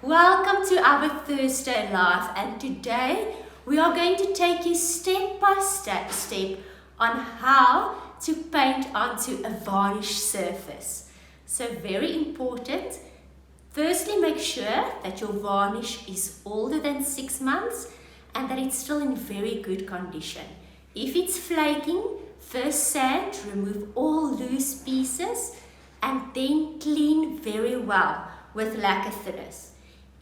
Welcome to our Thursday Live, and today we are going to take you step by step on how to paint onto a varnish surface. So very important, firstly make sure that your varnish is older than 6 months and that it's still in very good condition. If it's flaking, first sand, remove all loose pieces and then clean very well with lacquer thinners.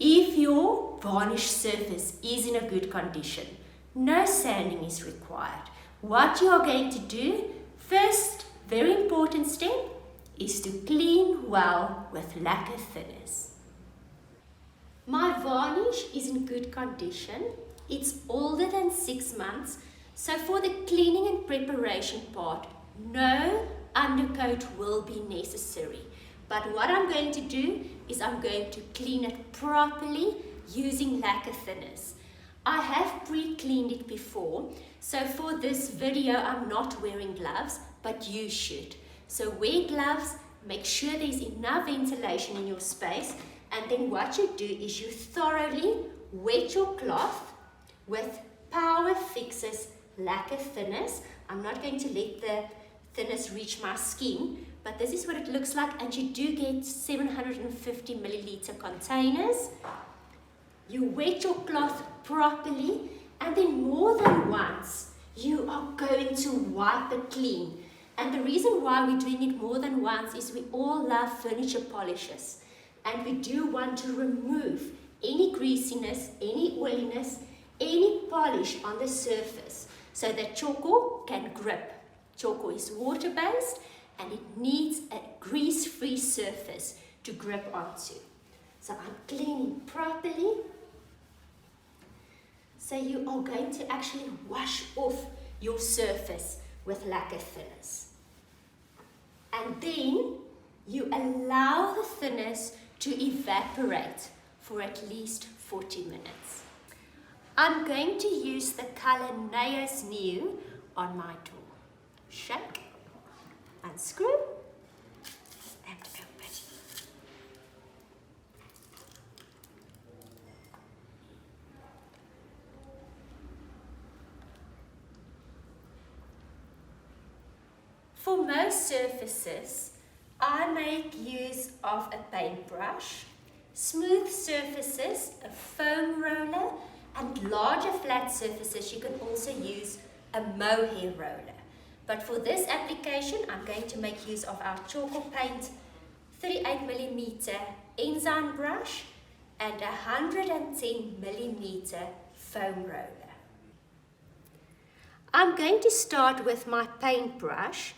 If your varnish surface is in a good condition, no sanding is required. What you are going to do, first, very important step, is to clean well with lacquer thinners. My varnish is in good condition. It's older than 6 months, so for the cleaning and preparation part, no undercoat will be necessary. But what I'm going to do is I'm going to clean it properly using lacquer thinners. I have pre-cleaned it before, so for this video I'm not wearing gloves, but you should. So wear gloves, make sure there's enough ventilation in your space, and then what you do is you thoroughly wet your cloth with Power Fix's lacquer thinners. I'm not going to let the thinners reach my skin, but this is what it looks like, and you do get 750 milliliter containers. You wet your cloth properly, and then more than once you are going to wipe it clean. And the reason why we're doing it more than once is we all love furniture polishes, and we do want to remove any greasiness, any oiliness, any polish on the surface so that Tjhoko can grip. Tjhoko is water-based and it needs a grease-free surface to grip onto. So I'm cleaning properly. So you are going to actually wash off your surface with lacquer thinners. And then you allow the thinners to evaporate for at least 40 minutes. I'm going to use the color Neo's New on my tool. Shake, unscrew, and open. For most surfaces, I make use of a paintbrush, smooth surfaces, a foam roller, and larger flat surfaces you can also use a mohair roller. But for this application, I'm going to make use of our Tjhoko Paint 38mm enzyme brush and 110mm foam roller. I'm going to start with my paintbrush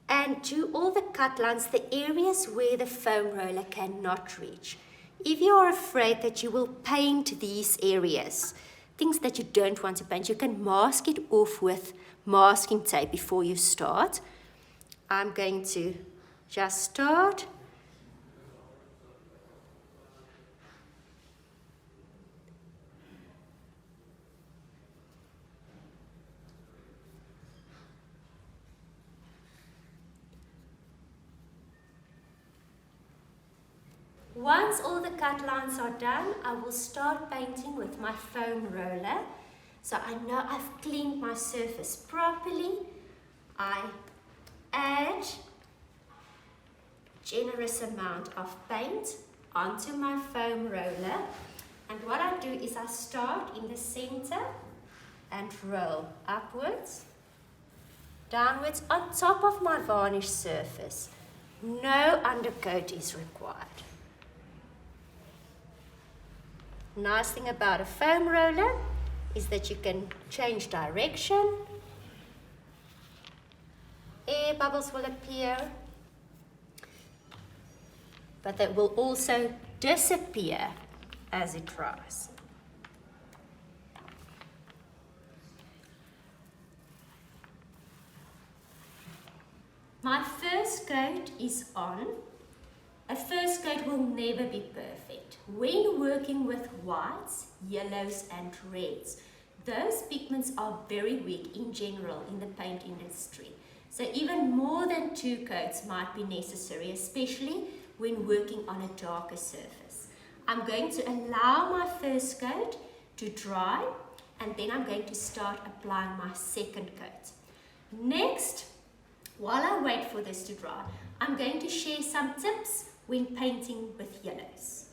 and do all the cut lines, the areas where the foam roller cannot reach. If you are afraid that you will paint these areas, things that you don't want to paint, you can mask it off with masking tape before you start. I'm going to just start. Once all the cut lines are done, I will start painting with my foam roller. So I know I've cleaned my surface properly. I add generous amount of paint onto my foam roller. And what I do is I start in the center and roll upwards, downwards on top of my varnish surface. No undercoat is required. Nice thing about a foam roller is that you can change direction. Air bubbles will appear, but they will also disappear as it dries. My first coat is on. A first coat will never be perfect. When working with whites, yellows and reds, those pigments are very weak in general in the paint industry. So even more than 2 coats might be necessary, especially when working on a darker surface. I'm going to allow my first coat to dry, and then I'm going to start applying my second coat. Next, while I wait for this to dry, I'm going to share some tips when painting with yellows.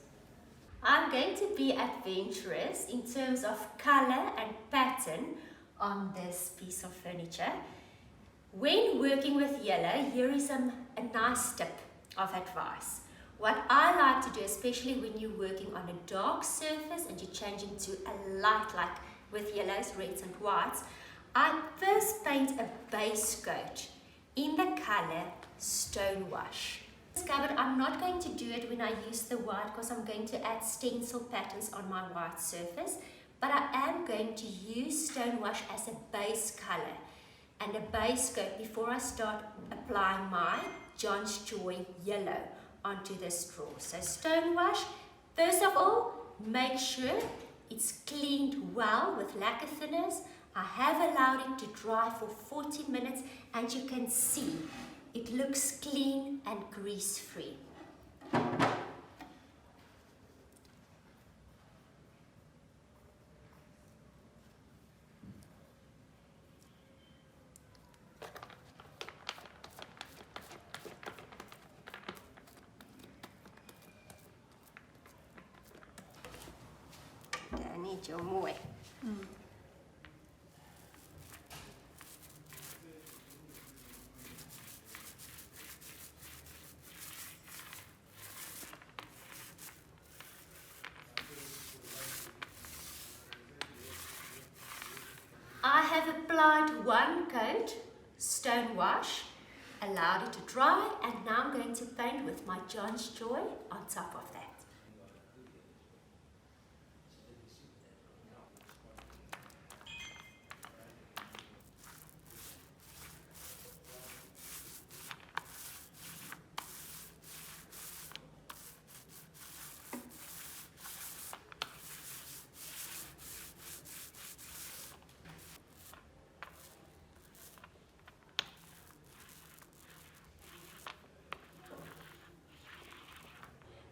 I'm going to be adventurous in terms of color and pattern on this piece of furniture. When working with yellow, here is a nice tip of advice. What I like to do, especially when you're working on a dark surface and you're changing to a light, like with yellows, reds and whites, I first paint a base coat in the color Stone Wash. Discovered I'm not going to do it when I use the white because I'm going to add stencil patterns on my white surface, but I am going to use Stone Wash as a base color and a base coat before I start applying my John's Joy yellow onto this drawer. So Stone Wash, first of all, make sure it's cleaned well with lacquer thinners. I have allowed it to dry for 40 minutes and you can see it looks clean and grease-free. Daar net jou mooi. I have applied one coat, Stone Wash, allowed it to dry, and now I'm going to paint with my John's Joy on top of that.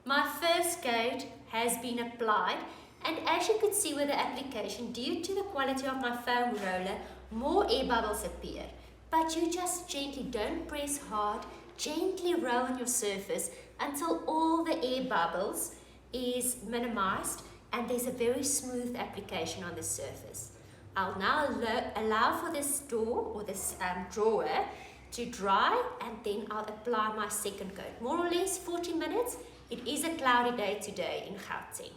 My first coat has been applied, and as you could see with the application, due to the quality of my foam roller, more air bubbles appear. But you just gently, don't press hard, gently roll on your surface until all the air bubbles is minimized and there's a very smooth application on the surface. I'll now allow for this door or this drawer to dry, and then I'll apply my second coat. More or less 40 minutes. It is a cloudy day today in Gauteng.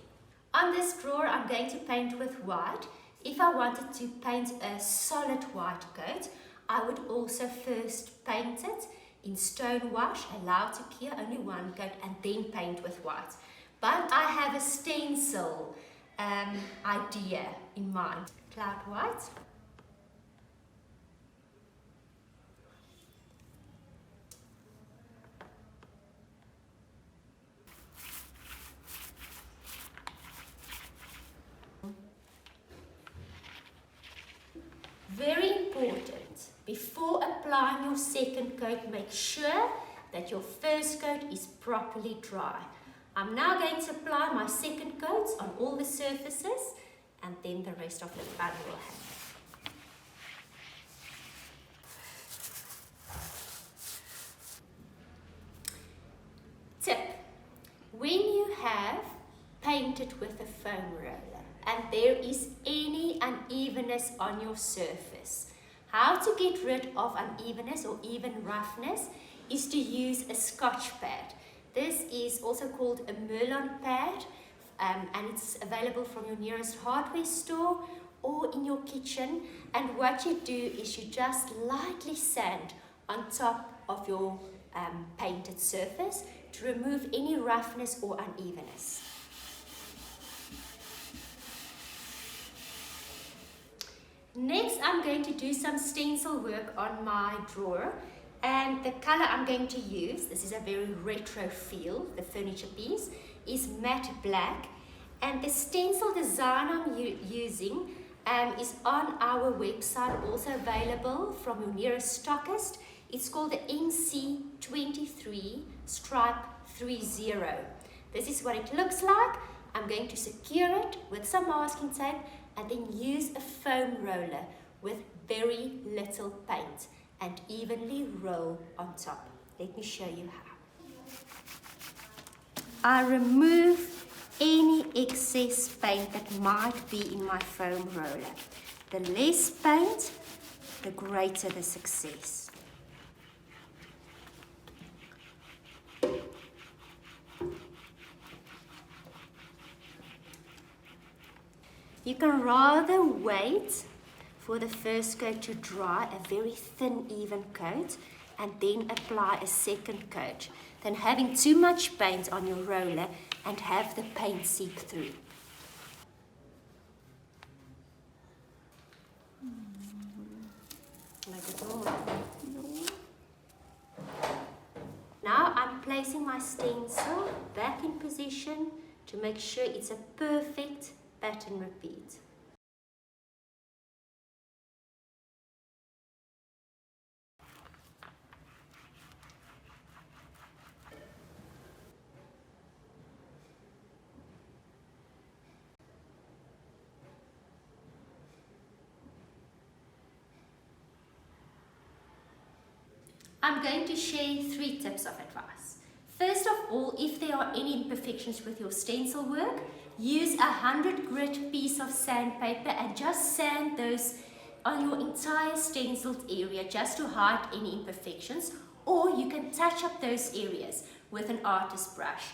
On this drawer, I'm going to paint with white. If I wanted to paint a solid white coat, I would also first paint it in Stone Wash, allow to cure only one coat, and then paint with white. But I have a stencil idea in mind. Cloud white. Very important, before applying your second coat, make sure that your first coat is properly dry. I'm now going to apply my second coats on all the surfaces, and then the rest of the fun will happen. Tip: when you have painted with a foam roller and there is any unevenness on your surface, how to get rid of unevenness or even roughness is to use a Scotch pad. This is also called a Merlon pad, and it's available from your nearest hardware store or in your kitchen. And what you do is you just lightly sand on top of your painted surface to remove any roughness or unevenness. Next, I'm going to do some stencil work on my drawer, and the color I'm going to use, this is a very retro feel, the furniture piece, is matte black, and the stencil design I'm using is on our website, also available from your nearest stockist. It's called the MC23 Stripe 30. This is what it looks like. I'm going to secure it with some masking tape and then use a foam roller with very little paint and evenly roll on top. Let me show you how. I remove any excess paint that might be in my foam roller. The less paint, the greater the success. You can rather wait for the first coat to dry, a very thin, even coat, and then apply a second coat than having too much paint on your roller and have the paint seep through. Now I'm placing my stencil back in position to make sure it's a perfect pattern repeat. I'm going to share 3 tips of advice. First of all, if there are any imperfections with your stencil work, use a 100 grit piece of sandpaper and just sand those on your entire stenciled area just to hide any imperfections, or you can touch up those areas with an artist brush.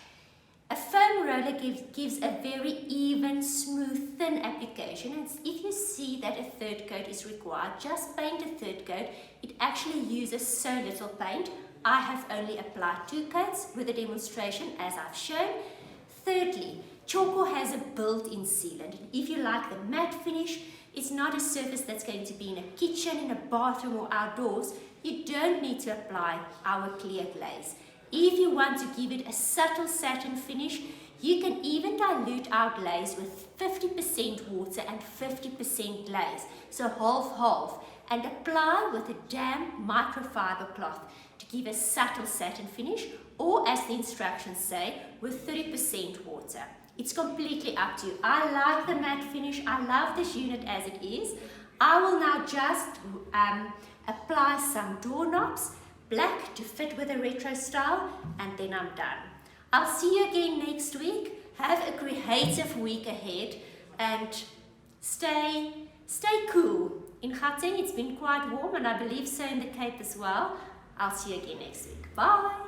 A foam roller gives a very even, smooth, thin application, and if you see that a third coat is required, just paint a third coat. It actually uses so little paint. I have only applied 2 coats with a demonstration as I've shown. Thirdly, Tjhoko has a built-in sealant. If you like the matte finish, it's not a surface that's going to be in a kitchen, in a bathroom or outdoors. You don't need to apply our clear glaze. If you want to give it a subtle satin finish, you can even dilute our glaze with 50% water and 50% glaze, so half-half, and apply with a damp microfiber cloth to give a subtle satin finish, or as the instructions say, with 30% water. It's completely up to you. I like the matte finish. I love this unit as it is. I will now just apply some doorknobs, black to fit with a retro style, and then I'm done. I'll see you again next week. Have a creative week ahead and stay cool. In Gauteng it's been quite warm, and I believe so in the Cape as well. I'll see you again next week. Bye.